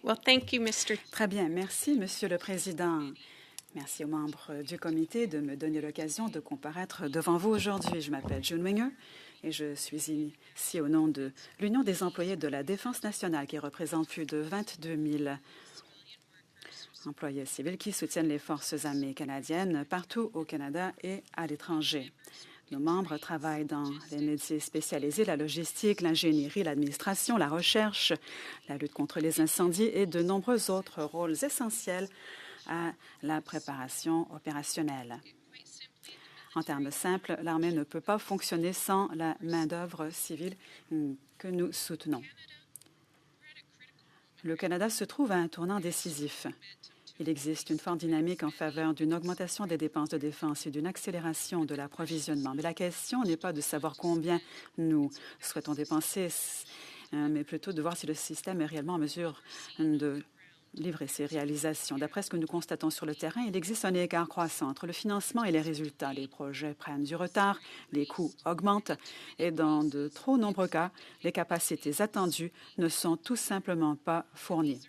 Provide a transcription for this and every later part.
Well, thank you, Mr. Très bien. Merci, Monsieur le Président. Merci aux membres du comité de me donner l'occasion de comparaître devant vous aujourd'hui. Je m'appelle June Winger et je suis ici au nom de l'Union des employés de la Défense nationale qui représente plus de 22 000 employés civils qui soutiennent les forces armées canadiennes partout au Canada et à l'étranger. Nos membres travaillent dans les métiers spécialisés, la logistique, l'ingénierie, l'administration, la recherche, la lutte contre les incendies et de nombreux autres rôles essentiels à la préparation opérationnelle. En termes simples, l'armée ne peut pas fonctionner sans la main-d'œuvre civile que nous soutenons. Le Canada se trouve à un tournant décisif. Il existe une forte dynamique en faveur d'une augmentation des dépenses de défense et d'une accélération de l'approvisionnement. Mais la question n'est pas de savoir combien nous souhaitons dépenser, mais plutôt de voir si le système est réellement en mesure de livrer ses réalisations. D'après ce que nous constatons sur le terrain, il existe un écart croissant entre le financement et les résultats. Les projets prennent du retard, les coûts augmentent et dans de trop nombreux cas, les capacités attendues ne sont tout simplement pas fournies.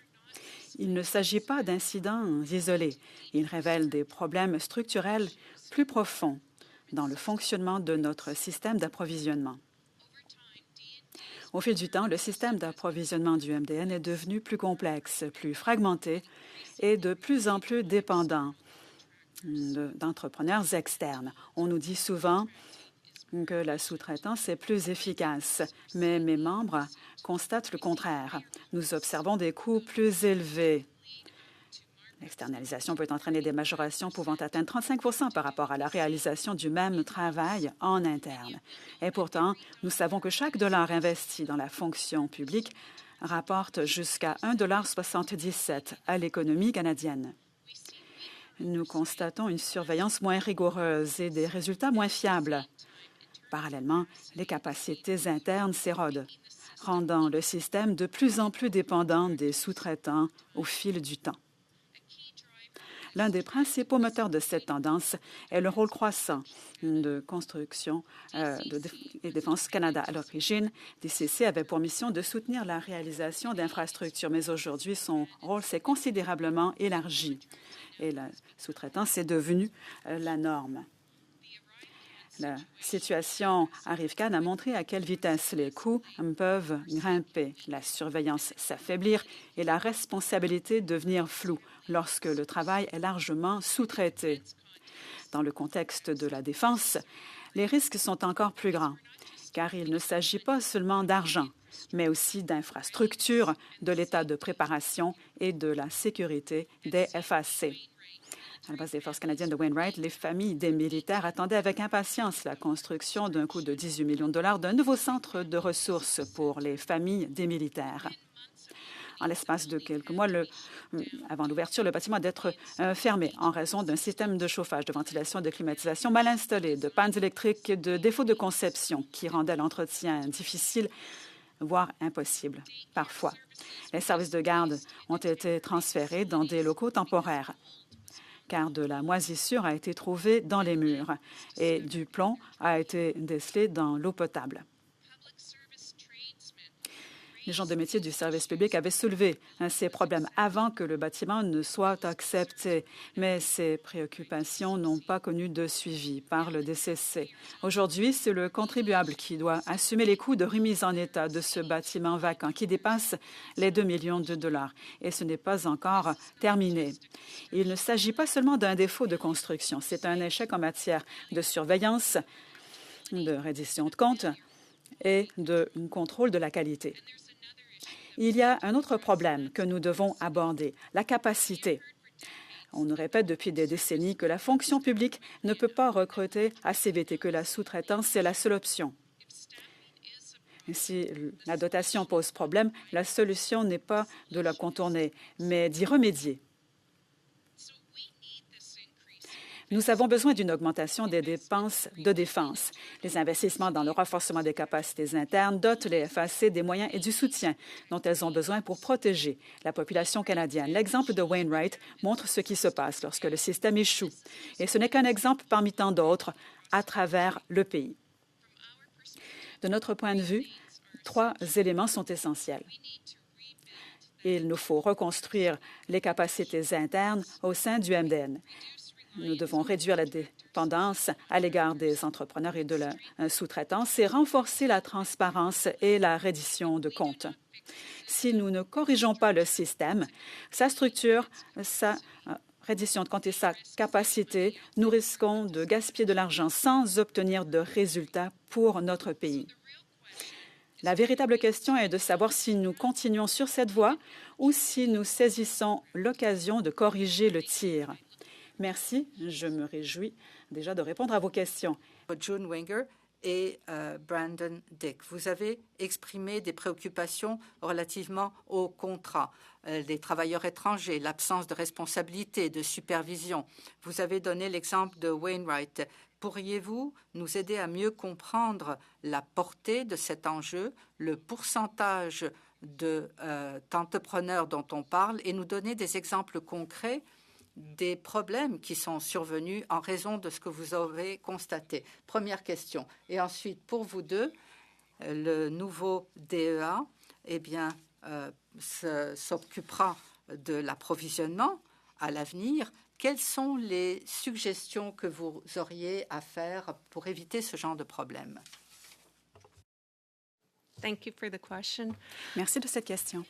Il ne s'agit pas d'incidents isolés. Ils révèlent des problèmes structurels plus profonds dans le fonctionnement de notre système d'approvisionnement. Au fil du temps, le système d'approvisionnement du MDN est devenu plus complexe, plus fragmenté et de plus en plus dépendant d'entrepreneurs externes. On nous dit souvent que la sous-traitance est plus efficace, mais mes membres constatent le contraire. Nous observons des coûts plus élevés. L'externalisation peut entraîner des majorations pouvant atteindre 35 % par rapport à la réalisation du même travail en interne. Et pourtant, nous savons que chaque dollar investi dans la fonction publique rapporte jusqu'à 1,77 $ à l'économie canadienne. Nous constatons une surveillance moins rigoureuse et des résultats moins fiables. Parallèlement, les capacités internes s'érodent, rendant le système de plus en plus dépendant des sous-traitants au fil du temps. L'un des principaux moteurs de cette tendance est le rôle croissant de Construction et Défense Canada. À l'origine, DCC avait pour mission de soutenir la réalisation d'infrastructures, mais aujourd'hui, son rôle s'est considérablement élargi et la sous-traitance est devenue la norme. La situation à Rive-Cannes a montré à quelle vitesse les coûts peuvent grimper, la surveillance s'affaiblir et la responsabilité devenir floue lorsque le travail est largement sous-traité. Dans le contexte de la défense, les risques sont encore plus grands, car il ne s'agit pas seulement d'argent, mais aussi d'infrastructures, de l'état de préparation et de la sécurité des FAC. À la base des Forces canadiennes de Wainwright, les familles des militaires attendaient avec impatience la construction d'un coût de 18 millions de dollars d'un nouveau centre de ressources pour les familles des militaires. En l'espace de quelques mois, avant l'ouverture, le bâtiment doit être fermé en raison d'un système de chauffage, de ventilation et de climatisation mal installé, de pannes électriques et de défauts de conception qui rendaient l'entretien difficile, voire impossible parfois. Les services de garde ont été transférés dans des locaux temporaires, car de la moisissure a été trouvée dans les murs et du plomb a été décelé dans l'eau potable. Les gens de métier du service public avaient soulevé ces problèmes avant que le bâtiment ne soit accepté, mais ces préoccupations n'ont pas connu de suivi par le DCC. Aujourd'hui, c'est le contribuable qui doit assumer les coûts de remise en état de ce bâtiment vacant qui dépasse les 2 millions de dollars. Et ce n'est pas encore terminé. Il ne s'agit pas seulement d'un défaut de construction, c'est un échec en matière de surveillance, de reddition de comptes et de contrôle de la qualité. Il y a un autre problème que nous devons aborder, la capacité. On nous répète depuis des décennies que la fonction publique ne peut pas recruter assez vite et que la sous-traitance, c'est la seule option. Si la dotation pose problème, la solution n'est pas de la contourner, mais d'y remédier. Nous avons besoin d'une augmentation des dépenses de défense. Les investissements dans le renforcement des capacités internes dotent les FAC des moyens et du soutien dont elles ont besoin pour protéger la population canadienne. L'exemple de Wainwright montre ce qui se passe lorsque le système échoue. Et ce n'est qu'un exemple parmi tant d'autres à travers le pays. De notre point de vue, 3 éléments sont essentiels. Il nous faut reconstruire les capacités internes au sein du MDN. Nous devons réduire la dépendance à l'égard des entrepreneurs et de la sous-traitance et renforcer la transparence et la reddition de comptes. Si nous ne corrigeons pas le système, sa structure, sa reddition de comptes et sa capacité, nous risquons de gaspiller de l'argent sans obtenir de résultats pour notre pays. La véritable question est de savoir si nous continuons sur cette voie ou si nous saisissons l'occasion de corriger le tir. Merci. Je me réjouis déjà de répondre à vos questions. June Wenger et Brandon Dick, vous avez exprimé des préoccupations relativement aux contrats des travailleurs étrangers, l'absence de responsabilité, de supervision. Vous avez donné l'exemple de Wainwright. Pourriez-vous nous aider à mieux comprendre la portée de cet enjeu, le pourcentage d'entrepreneurs dont on parle et nous donner des exemples concrets des problèmes qui sont survenus en raison de ce que vous avez constaté? Première question. Et ensuite, pour vous deux, le nouveau DEA s'occupera de l'approvisionnement à l'avenir. Quelles sont les suggestions que vous auriez à faire pour éviter ce genre de problème? Thank you for the question. Merci de cette question.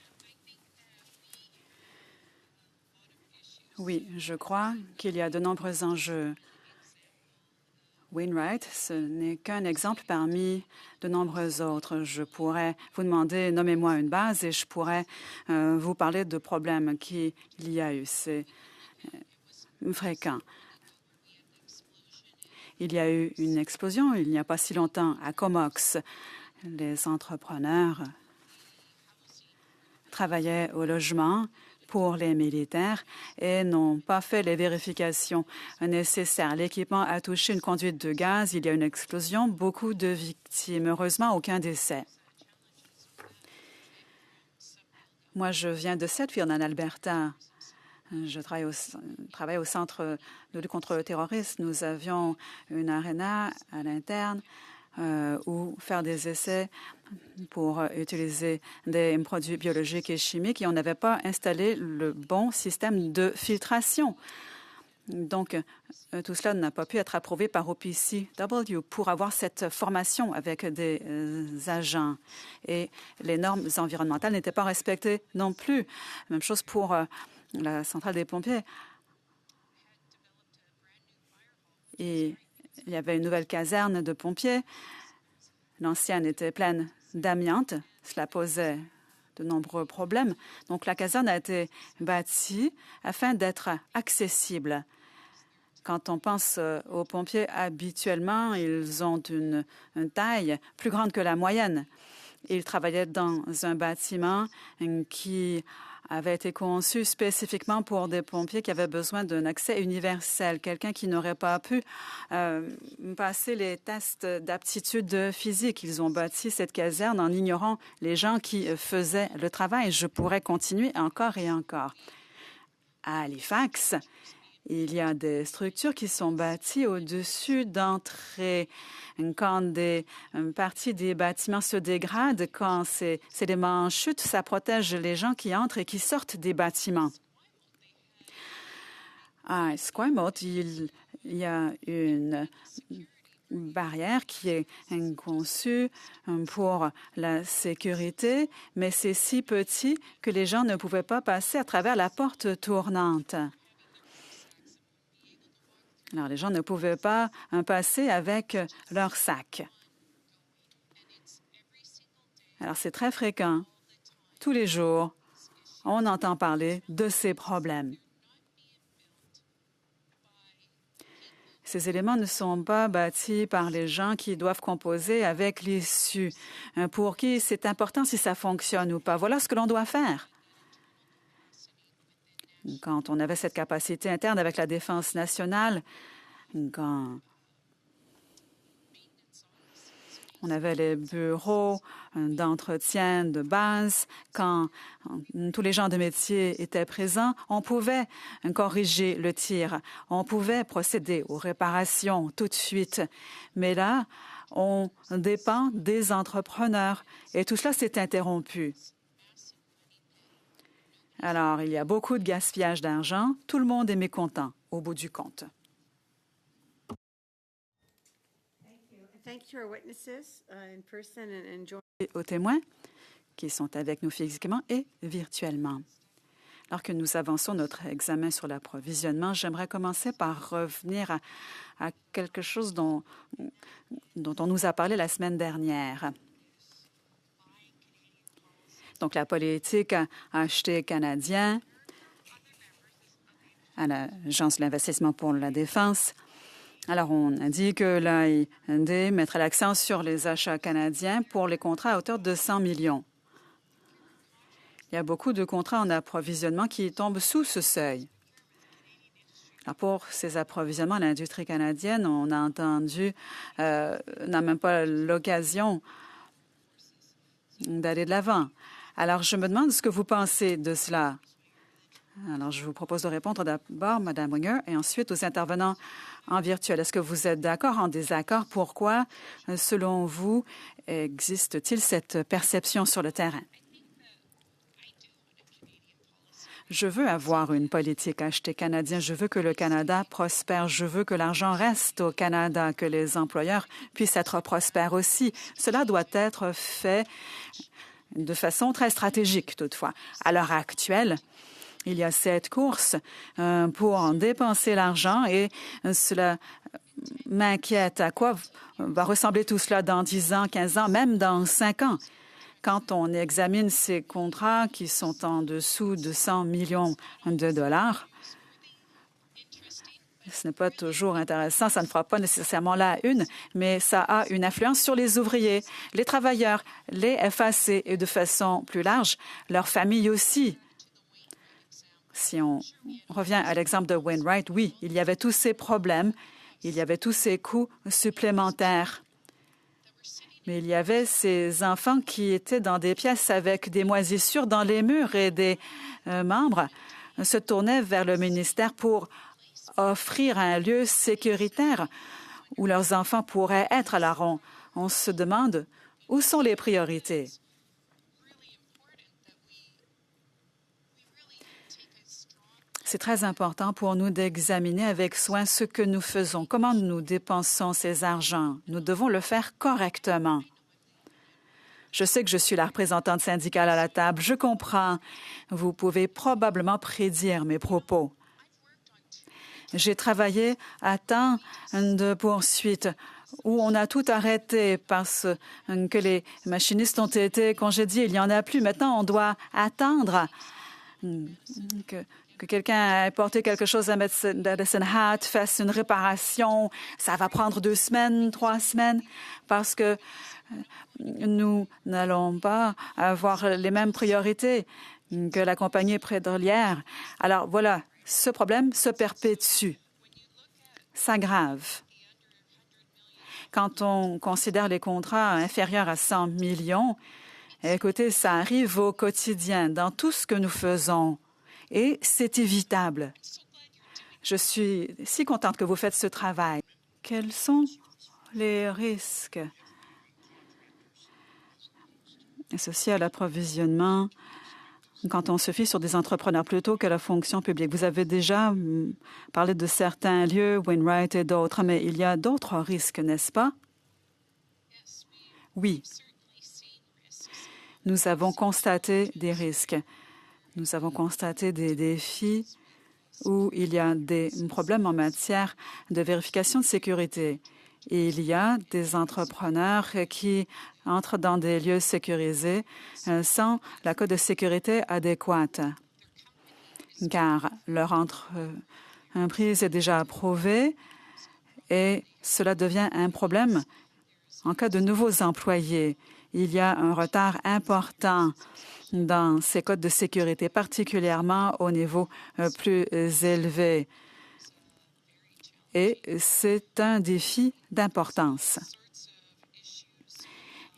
Oui, je crois qu'il y a de nombreux enjeux. Wainwright, ce n'est qu'un exemple parmi de nombreux autres. Je pourrais vous demander, nommez-moi une base et je pourrais vous parler de problèmes qu'il y a eu. C'est fréquent. Il y a eu une explosion il n'y a pas si longtemps à Comox. Les entrepreneurs travaillaient au logement pour les militaires et n'ont pas fait les vérifications nécessaires. L'équipement a touché une conduite de gaz. Il y a une explosion, beaucoup de victimes. Heureusement, aucun décès. Moi, je viens de Settfield, en Alberta. Je travaille au Centre de lutte contre le terrorisme. Nous avions une aréna à l'interne ou faire des essais pour utiliser des produits biologiques et chimiques et on n'avait pas installé le bon système de filtration. Donc, tout cela n'a pas pu être approuvé par OPCW pour avoir cette formation avec des agents. Et les normes environnementales n'étaient pas respectées non plus. Même chose pour la centrale des pompiers. Et il y avait une nouvelle caserne de pompiers. L'ancienne était pleine d'amiante. Cela posait de nombreux problèmes. Donc, la caserne a été bâtie afin d'être accessible. Quand on pense aux pompiers, habituellement, ils ont une taille plus grande que la moyenne. Ils travaillaient dans un bâtiment qui avait été conçu spécifiquement pour des pompiers qui avaient besoin d'un accès universel, quelqu'un qui n'aurait pas pu passer les tests d'aptitude physique. Ils ont bâti cette caserne en ignorant les gens qui faisaient le travail. Je pourrais continuer encore et encore. À Halifax, il y a des structures qui sont bâties au-dessus d'entrées. Quand des parties des bâtiments se dégradent, quand ces éléments chutent, ça protège les gens qui entrent et qui sortent des bâtiments. À Esquimalt, il y a une barrière qui est conçue pour la sécurité, mais c'est si petit que les gens ne pouvaient pas passer à travers la porte tournante. Alors, les gens ne pouvaient pas passer avec leur sac. Alors, c'est très fréquent. Tous les jours, on entend parler de ces problèmes. Ces éléments ne sont pas bâtis par les gens qui doivent composer avec l'issue, pour qui c'est important si ça fonctionne ou pas. Voilà ce que l'on doit faire. Quand on avait cette capacité interne avec la Défense nationale, quand on avait les bureaux d'entretien de base, quand tous les gens de métier étaient présents, on pouvait corriger le tir, on pouvait procéder aux réparations tout de suite. Mais là, on dépend des entrepreneurs et tout cela s'est interrompu. Alors, il y a beaucoup de gaspillage d'argent. Tout le monde est mécontent au bout du compte. Et aux témoins qui sont avec nous physiquement et virtuellement. Alors que nous avançons notre examen sur l'approvisionnement, j'aimerais commencer par revenir à quelque chose dont on nous a parlé la semaine dernière. Donc, la politique à acheter canadien à l'Agence de l'investissement pour la défense. Alors, on a dit que l'AID mettrait l'accent sur les achats canadiens pour les contrats à hauteur de 100 millions. Il y a beaucoup de contrats en approvisionnement qui tombent sous ce seuil. Alors, pour ces approvisionnements, l'industrie canadienne, on a entendu, n'a même pas l'occasion d'aller de l'avant. Alors, je me demande ce que vous pensez de cela. Alors, je vous propose de répondre d'abord, Mme Winger, et ensuite aux intervenants en virtuel. Est-ce que vous êtes d'accord, en désaccord? Pourquoi, selon vous, existe-t-il cette perception sur le terrain? Je veux avoir une politique achetée canadienne. Je veux que le Canada prospère. Je veux que l'argent reste au Canada, que les employeurs puissent être prospères aussi. Cela doit être fait de façon très stratégique, toutefois. À l'heure actuelle, il y a cette course pour dépenser l'argent et cela m'inquiète. À quoi va ressembler tout cela dans 10 ans, 15 ans, même dans 5 ans? Quand on examine ces contrats qui sont en dessous de 100 millions de dollars, ce n'est pas toujours intéressant, ça ne fera pas nécessairement la une, mais ça a une influence sur les ouvriers, les travailleurs, les FAC et de façon plus large, leurs familles aussi. Si on revient à l'exemple de Wainwright, oui, il y avait tous ces problèmes, il y avait tous ces coûts supplémentaires. Mais il y avait ces enfants qui étaient dans des pièces avec des moisissures dans les murs et des membres se tournaient vers le ministère pour offrir un lieu sécuritaire où leurs enfants pourraient être. Alors, on se demande où sont les priorités. C'est très important pour nous d'examiner avec soin ce que nous faisons, comment nous dépensons ces argents. Nous devons le faire correctement. Je sais que je suis la représentante syndicale à la table. Je comprends. Vous pouvez probablement prédire mes propos. J'ai travaillé à temps de poursuite où on a tout arrêté parce que les machinistes ont été congédiés. Il n'y en a plus. Maintenant, on doit attendre que quelqu'un ait porté quelque chose à Medicine Hat, fasse une réparation. Ça va prendre 2 semaines, 3 semaines, parce que nous n'allons pas avoir les mêmes priorités que la compagnie pétrolière. Alors voilà, ce problème se perpétue, s'aggrave. Quand on considère les contrats inférieurs à 100 millions, écoutez, ça arrive au quotidien dans tout ce que nous faisons. Et c'est évitable. Je suis si contente que vous faites ce travail. Quels sont les risques associés à l'approvisionnement quand on se fie sur des entrepreneurs plutôt que la fonction publique? Vous avez déjà parlé de certains lieux, Wainwright et d'autres, mais il y a d'autres risques, n'est-ce pas? Oui. Nous avons constaté des risques. Nous avons constaté des défis où il y a des problèmes en matière de vérification de sécurité. Et il y a des entrepreneurs qui entrent dans des lieux sécurisés sans la code de sécurité adéquate, car leur entreprise est déjà approuvée et cela devient un problème en cas de nouveaux employés. Il y a un retard important dans ces codes de sécurité, particulièrement au niveau plus élevé. Et c'est un défi d'importance.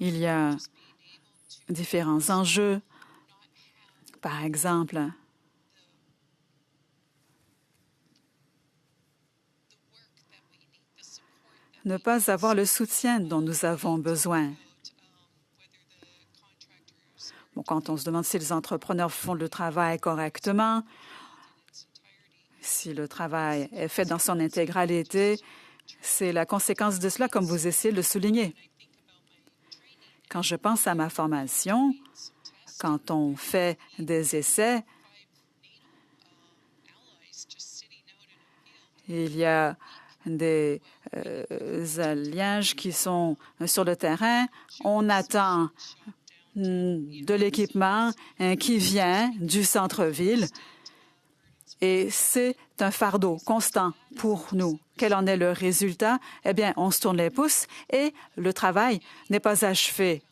Il y a différents enjeux. Par exemple, ne pas avoir le soutien dont nous avons besoin Quand on se demande si les entrepreneurs font le travail correctement, si le travail est fait dans son intégralité, c'est la conséquence de cela, comme vous essayez de le souligner. Quand je pense à ma formation, quand on fait des essais, il y a des alliages qui sont sur le terrain. On attend de l'équipement qui vient du centre-ville et c'est un fardeau constant pour nous. Quel en est le résultat? Eh bien, on se tourne les pouces et le travail n'est pas achevé.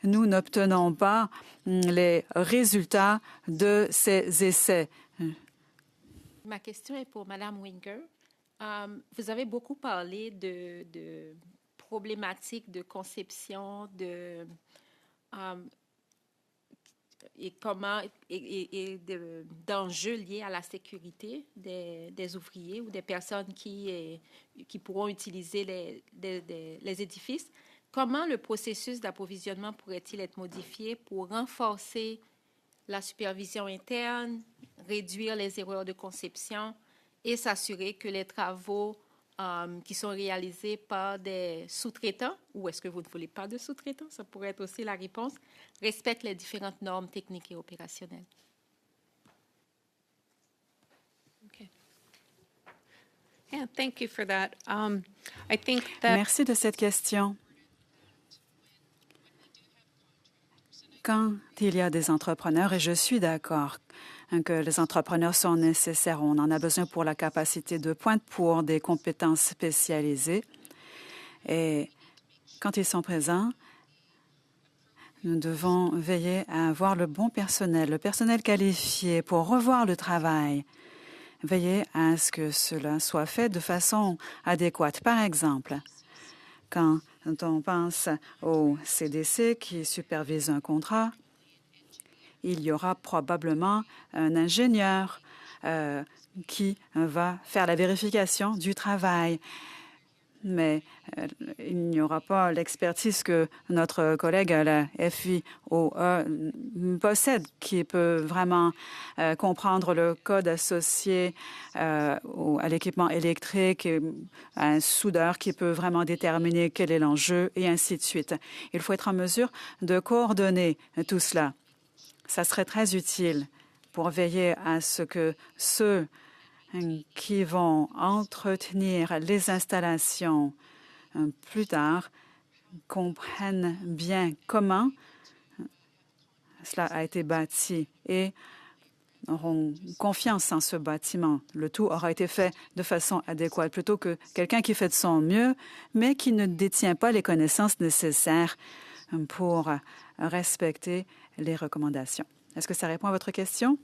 Nous n'obtenons pas les résultats de ces essais. Ma question est pour Mme Winger. Vous avez beaucoup parlé de problématiques de conception, d'enjeux liés à la sécurité des ouvriers ou des personnes qui pourront utiliser les édifices. Comment le processus d'approvisionnement pourrait-il être modifié pour renforcer la supervision interne, réduire les erreurs de conception et s'assurer que les travaux qui sont réalisés par des sous-traitants, ou est-ce que vous ne voulez pas de sous-traitants, ça pourrait être aussi la réponse, respectent les différentes normes techniques et opérationnelles? Okay. Yeah, thank you for that. I think that Merci de cette question. Quand il y a des entrepreneurs, et je suis d'accord que les entrepreneurs sont nécessaires, on en a besoin pour la capacité de pointe, pour des compétences spécialisées. Et quand ils sont présents, nous devons veiller à avoir le bon personnel, le personnel qualifié pour revoir le travail, veiller à ce que cela soit fait de façon adéquate. Par exemple, quand on pense au CDC qui supervise un contrat, il y aura probablement un ingénieur qui va faire la vérification du travail. Mais il n'y aura pas l'expertise que notre collègue à la FIOE possède, qui peut vraiment comprendre le code associé à l'équipement électrique, et un soudeur qui peut vraiment déterminer quel est l'enjeu, et ainsi de suite. Il faut être en mesure de coordonner tout cela. Ça serait très utile pour veiller à ce que ceux qui vont entretenir les installations plus tard comprennent bien comment cela a été bâti et auront confiance en ce bâtiment. Le tout aura été fait de façon adéquate, plutôt que quelqu'un qui fait de son mieux, mais qui ne détient pas les connaissances nécessaires pour respecter les recommandations. Est-ce que ça répond à votre question?